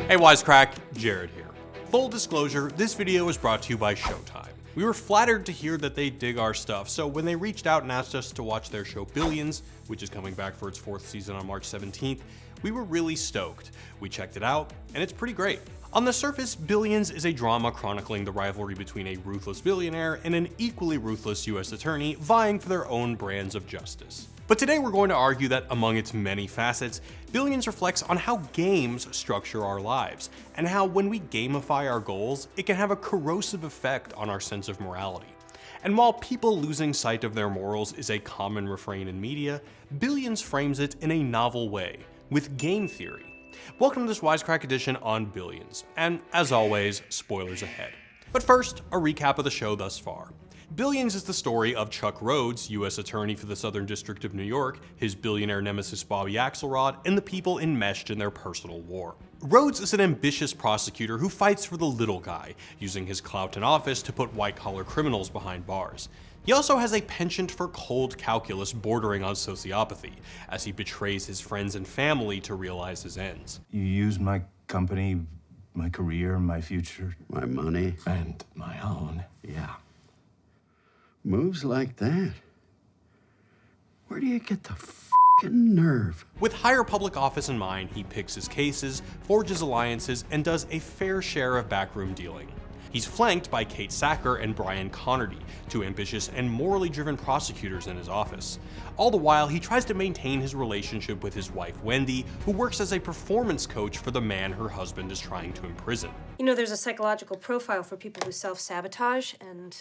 Hey Wisecrack, Jared here. Full disclosure, this video is brought to you by Showtime. We were flattered to hear that they dig our stuff, so when they reached out and asked us to watch their show Billions, which is coming back for its 4th season on March 17th, we were really stoked. We checked it out, and it's pretty great. On the surface, Billions is a drama chronicling the rivalry between a ruthless billionaire and an equally ruthless US attorney vying for their own brands of justice. But today we're going to argue that among its many facets, Billions reflects on how games structure our lives, and how when we gamify our goals, it can have a corrosive effect on our sense of morality. And while people losing sight of their morals is a common refrain in media, Billions frames it in a novel way, with game theory. Welcome to this Wisecrack Edition on Billions, and as always, spoilers ahead. But first, a recap of the show thus far. Billions is the story of Chuck Rhoades, US Attorney for the Southern District of New York, his billionaire nemesis Bobby Axelrod, and the people enmeshed in their personal war. Rhoades is an ambitious prosecutor who fights for the little guy, using his clout in office to put white-collar criminals behind bars. He also has a penchant for cold calculus bordering on sociopathy, as he betrays his friends and family to realize his ends. You use my company, my career, my future. My money. And my own, yeah. Moves like that? Where do you get the f***ing nerve? With higher public office in mind, he picks his cases, forges alliances, and does a fair share of backroom dealing. He's flanked by Kate Sacker and Brian Connerty, two ambitious and morally driven prosecutors in his office. All the while, he tries to maintain his relationship with his wife Wendy, who works as a performance coach for the man her husband is trying to imprison. You know, there's a psychological profile for people who self-sabotage, and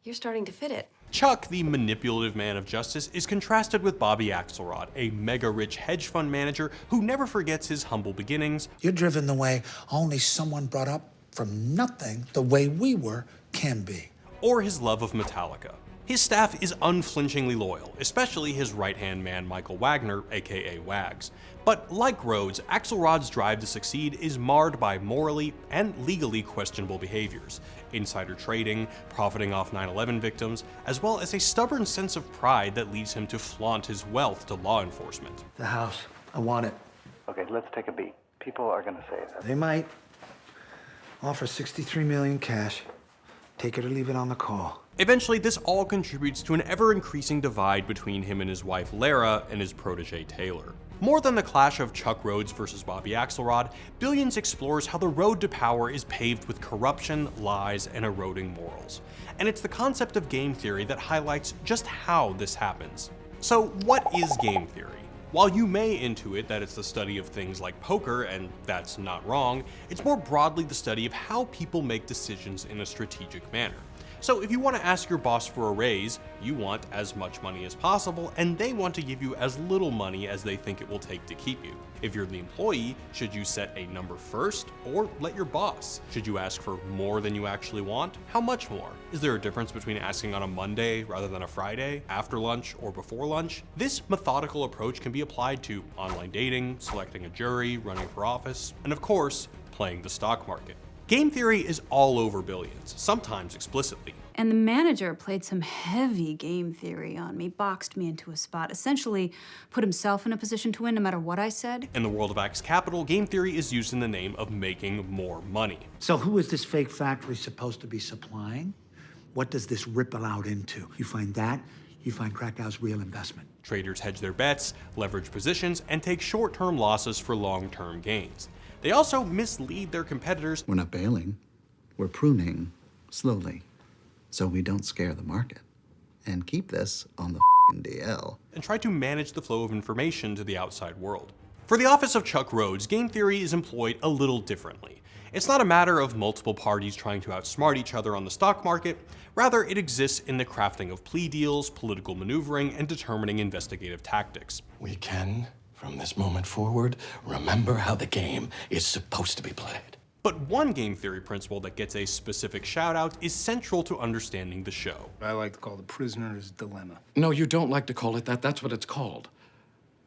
you're starting to fit it. Chuck, the manipulative man of justice, is contrasted with Bobby Axelrod, a mega-rich hedge fund manager who never forgets his humble beginnings. You're driven the way only someone brought up from nothing the way we were can be. Or his love of Metallica. His staff is unflinchingly loyal, especially his right-hand man Michael Wagner, aka Wags. But like Rhoades, Axelrod's drive to succeed is marred by morally and legally questionable behaviors. Insider trading, profiting off 9/11 victims, as well as a stubborn sense of pride that leads him to flaunt his wealth to law enforcement. The house, I want it. Okay, let's take a beat. People are gonna say that. They might offer $63 million cash. Take it or leave it on the call. Eventually, this all contributes to an ever-increasing divide between him and his wife Lara and his protege Taylor. More than the clash of Chuck Rhoades versus Bobby Axelrod, Billions explores how the road to power is paved with corruption, lies, and eroding morals. And it's the concept of game theory that highlights just how this happens. So what is game theory? While you may intuit that it's the study of things like poker, and that's not wrong, it's more broadly the study of how people make decisions in a strategic manner. So if you want to ask your boss for a raise, you want as much money as possible, and they want to give you as little money as they think it will take to keep you. If you're the employee, should you set a number first, or let your boss? Should you ask for more than you actually want? How much more? Is there a difference between asking on a Monday rather than a Friday, after lunch or before lunch? This methodical approach can be applied to online dating, selecting a jury, running for office, and of course, playing the stock market. Game theory is all over Billions, sometimes explicitly. And the manager played some heavy game theory on me, boxed me into a spot, essentially put himself in a position to win no matter what I said. In the world of Axe Capital, game theory is used in the name of making more money. So who is this fake factory supposed to be supplying? What does this ripple out into? You find that, you find Krakow's real investment. Traders hedge their bets, leverage positions, and take short-term losses for long-term gains. They also mislead their competitors. We're not bailing. We're pruning slowly so we don't scare the market and keep this on the DL. And try to manage the flow of information to the outside world. For the office of Chuck Rhoades, game theory is employed a little differently. It's not a matter of multiple parties trying to outsmart each other on the stock market. Rather, it exists in the crafting of plea deals, political maneuvering, and determining investigative tactics. We can, from this moment forward, remember how the game is supposed to be played. But one game theory principle that gets a specific shout out is central to understanding the show. I like to call the prisoner's dilemma. No, you don't like to call it that. That's what it's called.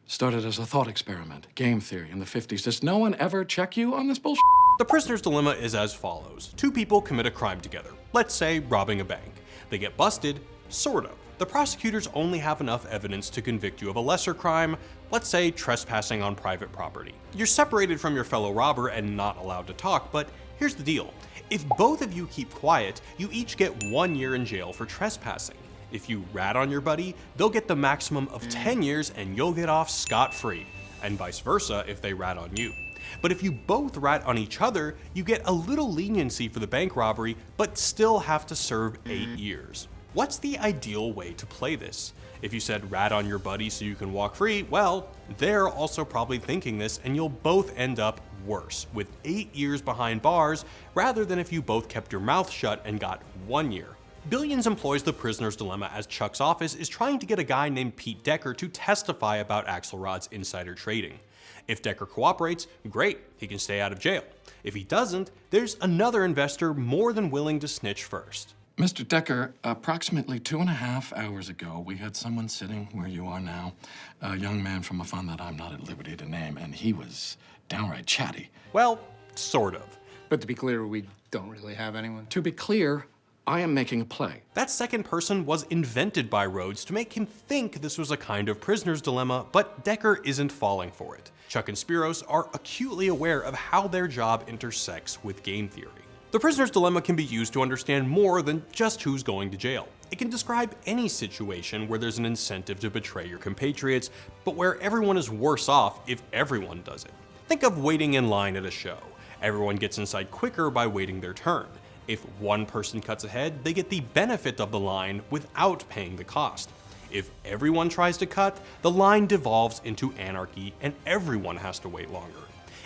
Started as a thought experiment, game theory in the 50s. Does no one ever check you on this bullshit? The prisoner's dilemma is as follows. Two people commit a crime together. Let's say robbing a bank. They get busted, sort of. the prosecutors only have enough evidence to convict you of a lesser crime, let's say trespassing on private property. You're separated from your fellow robber and not allowed to talk, but here's the deal. If both of you keep quiet, you each get 1 year in jail for trespassing. If you rat on your buddy, they'll get the maximum of 10 years and you'll get off scot-free, and vice versa if they rat on you. But if you both rat on each other, you get a little leniency for the bank robbery, but still have to serve 8 years. What's the ideal way to play this? If you said rat on your buddy so you can walk free, well, they're also probably thinking this and you'll both end up worse, with 8 years behind bars, rather than if you both kept your mouth shut and got 1 year. Billions employs the prisoner's dilemma as Chuck's office is trying to get a guy named Pete Decker to testify about Axelrod's insider trading. If Decker cooperates, great, he can stay out of jail. If he doesn't, there's another investor more than willing to snitch first. Mr. Decker, approximately 2.5 hours ago, we had someone sitting where you are now, a young man from a fund that I'm not at liberty to name, and he was downright chatty. Well, sort of. But to be clear, we don't really have anyone. To be clear, I am making a play. That second person was invented by Rhoades to make him think this was a kind of prisoner's dilemma, but Decker isn't falling for it. Chuck and Spiros are acutely aware of how their job intersects with game theory. The prisoner's dilemma can be used to understand more than just who's going to jail. It can describe any situation where there's an incentive to betray your compatriots, but where everyone is worse off if everyone does it. Think of waiting in line at a show. Everyone gets inside quicker by waiting their turn. If one person cuts ahead, they get the benefit of the line without paying the cost. If everyone tries to cut, the line devolves into anarchy and everyone has to wait longer.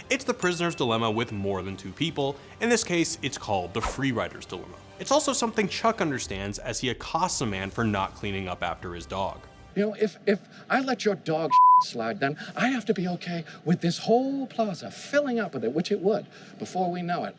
It's the prisoner's dilemma with more than 2 people. In this case, it's called the free rider's dilemma. It's also something Chuck understands as he accosts a man for not cleaning up after his dog. You know, if I let your dog slide, then I have to be okay with this whole plaza filling up with it, which it would. Before we know it,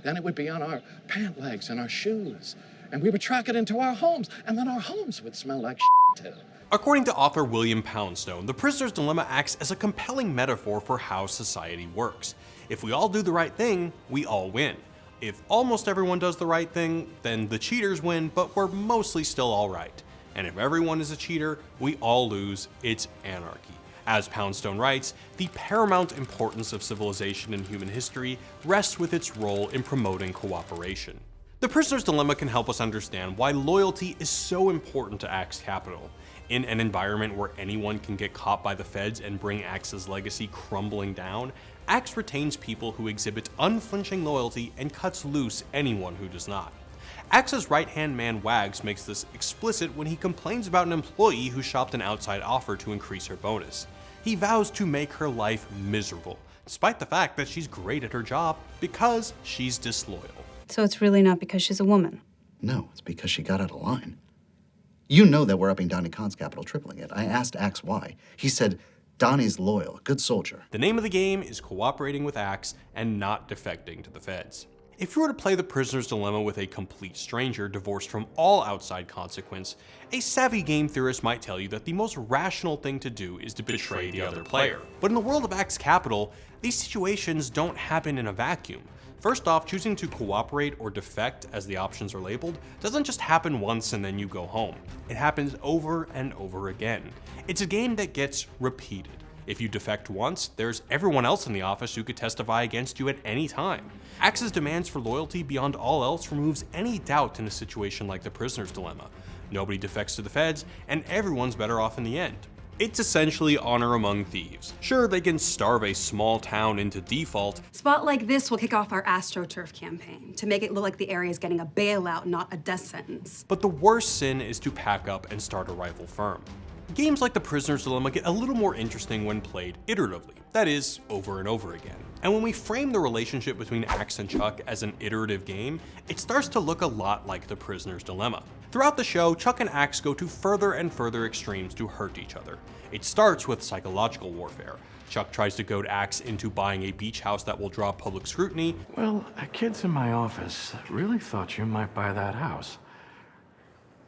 then it would be on our pant legs and our shoes. And we would track it into our homes, and then our homes would smell like too. According to author William Poundstone, the prisoner's dilemma acts as a compelling metaphor for how society works. If we all do the right thing, we all win. If almost everyone does the right thing, then the cheaters win, but we're mostly still all right. And if everyone is a cheater, we all lose. It's anarchy. As Poundstone writes, the paramount importance of civilization in human history rests with its role in promoting cooperation. The prisoner's dilemma can help us understand why loyalty is so important to Axe Capital. In an environment where anyone can get caught by the feds and bring Axe's legacy crumbling down, Axe retains people who exhibit unflinching loyalty and cuts loose anyone who does not. Axe's right-hand man Wags makes this explicit when he complains about an employee who shopped an outside offer to increase her bonus. He vows to make her life miserable, despite the fact that she's great at her job because she's disloyal. So it's really not because she's a woman? No, it's because she got out of line. You know that we're upping Donnie Khan's capital, tripling it. I asked Axe why. He said, Donnie's loyal, good soldier. The name of the game is cooperating with Axe and not defecting to the feds. If you were to play the prisoner's dilemma with a complete stranger divorced from all outside consequence, a savvy game theorist might tell you that the most rational thing to do is to betray the other player. But in the world of Axe Capital, these situations don't happen in a vacuum. First off, choosing to cooperate or defect, as the options are labeled, doesn't just happen once and then you go home. It happens over and over again. It's a game that gets repeated. If you defect once, there's everyone else in the office who could testify against you at any time. Axe's demands for loyalty beyond all else removes any doubt in a situation like the prisoner's dilemma. Nobody defects to the feds, and everyone's better off in the end. It's essentially honor among thieves. Sure, they can starve a small town into default. A spot like this will kick off our AstroTurf campaign to make it look like the area is getting a bailout, not a death sentence. But the worst sin is to pack up and start a rival firm. Games like the Prisoner's Dilemma get a little more interesting when played iteratively, that is, over and over again. And when we frame the relationship between Axe and Chuck as an iterative game, it starts to look a lot like the Prisoner's Dilemma. Throughout the show, Chuck and Axe go to further and further extremes to hurt each other. It starts with psychological warfare. Chuck tries to goad Axe into buying a beach house that will draw public scrutiny. Well, kids in my office really thought you might buy that house.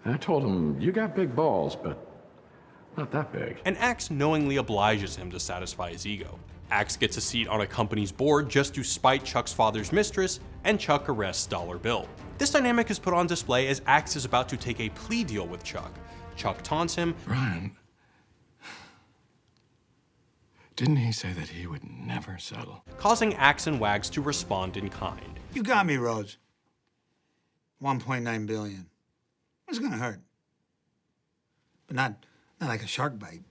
And I told them, you got big balls, but not that big. And Axe knowingly obliges him to satisfy his ego. Axe gets a seat on a company's board just to spite Chuck's father's mistress, and Chuck arrests Dollar Bill. This dynamic is put on display as Axe is about to take a plea deal with Chuck. Chuck taunts him. Brian, didn't he say that he would never settle? Causing Axe and Wags to respond in kind. You got me, Rhoades. 1.9 billion. It's gonna hurt. But not like a shark bite.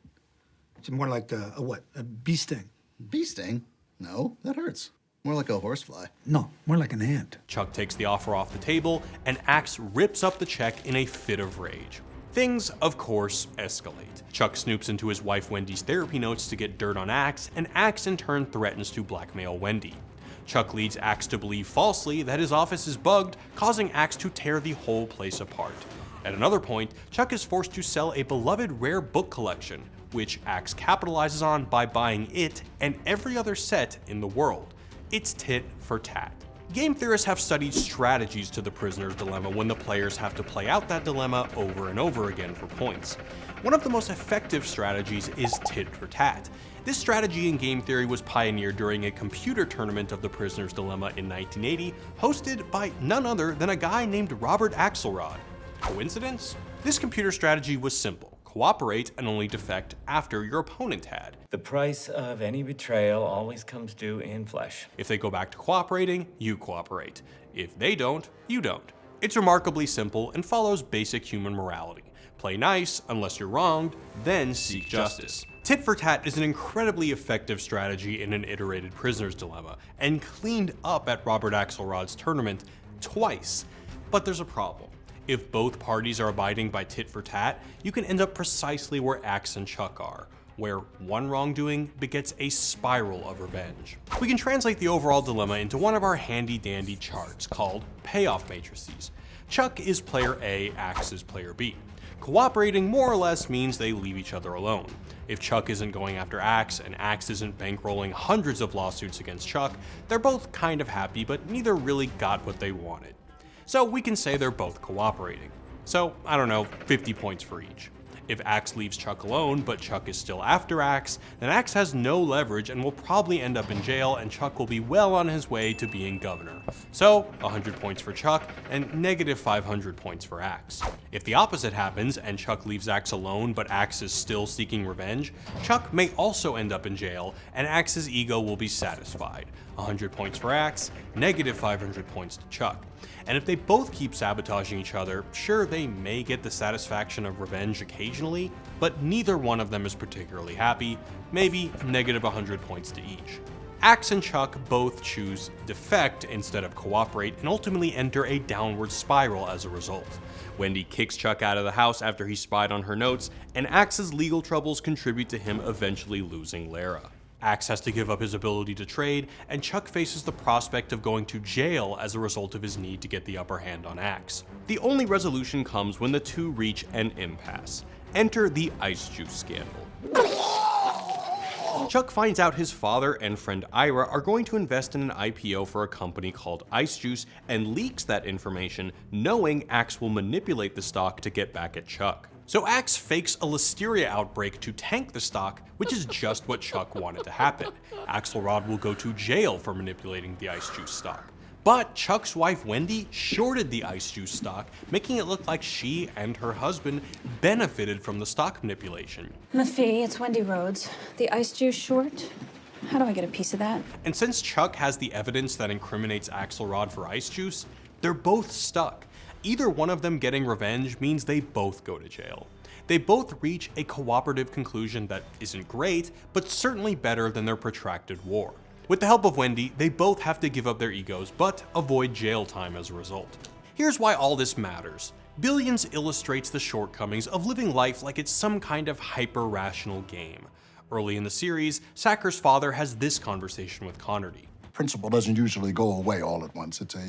It's more like a bee sting. Bee sting? No, that hurts. More like a horsefly. No, more like an ant. Chuck takes the offer off the table, and Axe rips up the check in a fit of rage. Things, of course, escalate. Chuck snoops into his wife Wendy's therapy notes to get dirt on Axe, and Axe in turn threatens to blackmail Wendy. Chuck leads Axe to believe falsely that his office is bugged, causing Axe to tear the whole place apart. At another point, Chuck is forced to sell a beloved rare book collection, which Axe capitalizes on by buying it and every other set in the world. It's tit for tat. Game theorists have studied strategies to the prisoner's dilemma when the players have to play out that dilemma over and over again for points. One of the most effective strategies is tit for tat. This strategy in game theory was pioneered during a computer tournament of the prisoner's dilemma in 1980, hosted by none other than a guy named Robert Axelrod. Coincidence? This computer strategy was simple. Cooperate and only defect after your opponent had. The price of any betrayal always comes due in flesh. If they go back to cooperating, you cooperate. If they don't, you don't. It's remarkably simple and follows basic human morality. Play nice unless you're wronged, then seek justice. Tit for tat is an incredibly effective strategy in an iterated prisoner's dilemma, and cleaned up at Robert Axelrod's tournament twice. But there's a problem. If both parties are abiding by tit for tat, you can end up precisely where Axe and Chuck are, where one wrongdoing begets a spiral of revenge. We can translate the overall dilemma into one of our handy-dandy charts called Payoff matrices. Chuck is player A, Axe is player B. Cooperating more or less means they leave each other alone. If Chuck isn't going after Axe and Axe isn't bankrolling hundreds of lawsuits against Chuck, they're both kind of happy, but neither really got what they wanted. So we can say they're both cooperating. So, I don't know, 50 points for each. If Axe leaves Chuck alone, but Chuck is still after Axe, then Axe has no leverage and will probably end up in jail, and Chuck will be well on his way to being governor. So, 100 points for Chuck, and negative 500 points for Axe. If the opposite happens, and Chuck leaves Axe alone, but Axe is still seeking revenge, Chuck may also end up in jail, and Axe's ego will be satisfied. 100 points for Axe, negative 500 points to Chuck. And if they both keep sabotaging each other, sure, they may get the satisfaction of revenge occasionally, but neither one of them is particularly happy, maybe negative 100 points to each. Axe and Chuck both choose defect instead of cooperate and ultimately enter a downward spiral as a result. Wendy kicks Chuck out of the house after he spied on her notes, and Axe's legal troubles contribute to him eventually losing Lara. Axe has to give up his ability to trade, and Chuck faces the prospect of going to jail as a result of his need to get the upper hand on Axe. The only resolution comes when the two reach an impasse. Enter the ice juice scandal. Chuck finds out his father and friend Ira are going to invest in an IPO for a company called Ice Juice and leaks that information, knowing Axe will manipulate the stock to get back at Chuck. So Axe fakes a listeria outbreak to tank the stock, which is just what Chuck wanted to happen. Axelrod will go to jail for manipulating the Ice Juice stock. But Chuck's wife Wendy shorted the Ice Juice stock, making it look like she and her husband benefited from the stock manipulation. Maffei, it's Wendy Rhoades. The Ice Juice short? How do I get a piece of that? And since Chuck has the evidence that incriminates Axelrod for Ice Juice, they're both stuck. Either one of them getting revenge means they both go to jail. They both reach a cooperative conclusion that isn't great, but certainly better than their protracted war. With the help of Wendy, they both have to give up their egos, but avoid jail time as a result. Here's why all this matters. Billions illustrates the shortcomings of living life like it's some kind of hyper-rational game. Early in the series, Sacker's father has this conversation with Connerty. Principle doesn't usually go away all at once. It's a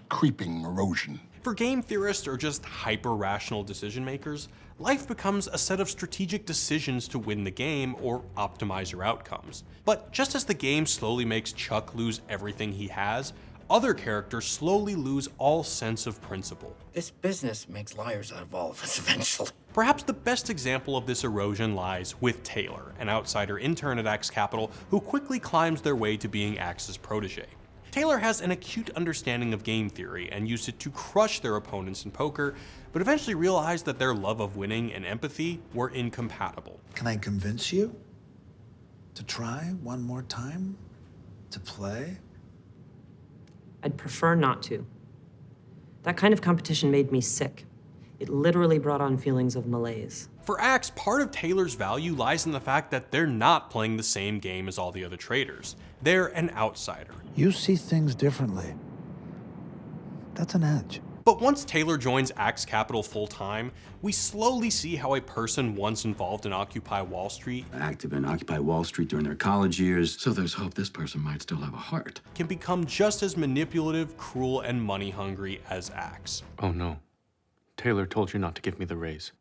creeping erosion. For game theorists or just hyper-rational decision makers, life becomes a set of strategic decisions to win the game or optimize your outcomes. But just as the game slowly makes Chuck lose everything he has, other characters slowly lose all sense of principle. This business makes liars out of all of us eventually. Perhaps the best example of this erosion lies with Taylor, an outsider intern at Axe Capital who quickly climbs their way to being Axe's protege. Taylor has an acute understanding of game theory and used it to crush their opponents in poker, but eventually realized that their love of winning and empathy were incompatible. Can I convince you to try one more time? To play? I'd prefer not to. That kind of competition made me sick. It literally brought on feelings of malaise. For Axe, part of Taylor's value lies in the fact that they're not playing the same game as all the other traders. They're an outsider. You see things differently. That's an edge. But once Taylor joins Axe Capital full-time, we slowly see how a person once involved in Occupy Wall Street, active in Occupy Wall Street during their college years, so there's hope this person might still have a heart, can become just as manipulative, cruel, and money-hungry as Axe. Oh no. Taylor told you not to give me the raise,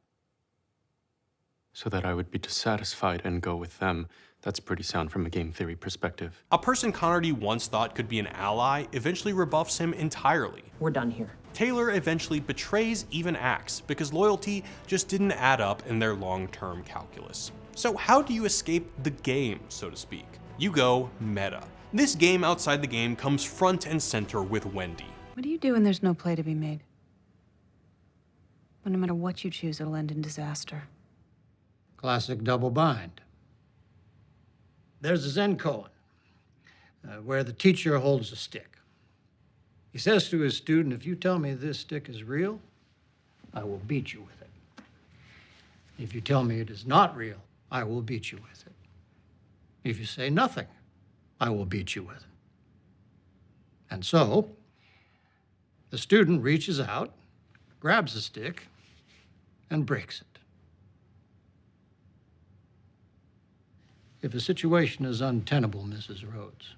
so that I would be dissatisfied and go with them. That's pretty sound from a game theory perspective. A person Connerty once thought could be an ally eventually rebuffs him entirely. We're done here. Taylor eventually betrays even Axe because loyalty just didn't add up in their long-term calculus. So how do you escape the game, so to speak? You go meta. This game outside the game comes front and center with Wendy. What do you do when there's no play to be made? When no matter what you choose, it'll end in disaster. Classic double bind. There's a Zen koan, where the teacher holds a stick. He says to his student, if you tell me this stick is real, I will beat you with it. If you tell me it is not real, I will beat you with it. If you say nothing, I will beat you with it. And so, the student reaches out, grabs the stick, and breaks it. If a situation is untenable, Mrs. Rhoades,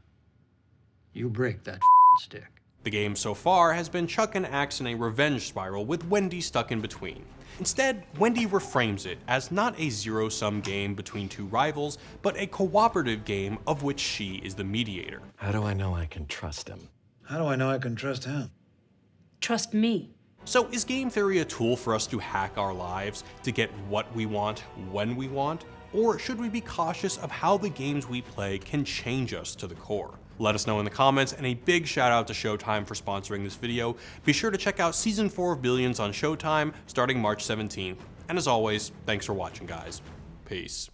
you break that stick. The game so far has been Chuck and Axe in a revenge spiral with Wendy stuck in between. Instead, Wendy reframes it as not a zero-sum game between two rivals, but a cooperative game of which she is the mediator. How do I know I can trust him? How do I know I can trust him? Trust me. So is game theory a tool for us to hack our lives to get what we want when we want? Or should we be cautious of how the games we play can change us to the core? Let us know in the comments, and a big shout out to Showtime for sponsoring this video. Be sure to check out Season 4 of Billions on Showtime starting March 17th. And as always, thanks for watching, guys. Peace.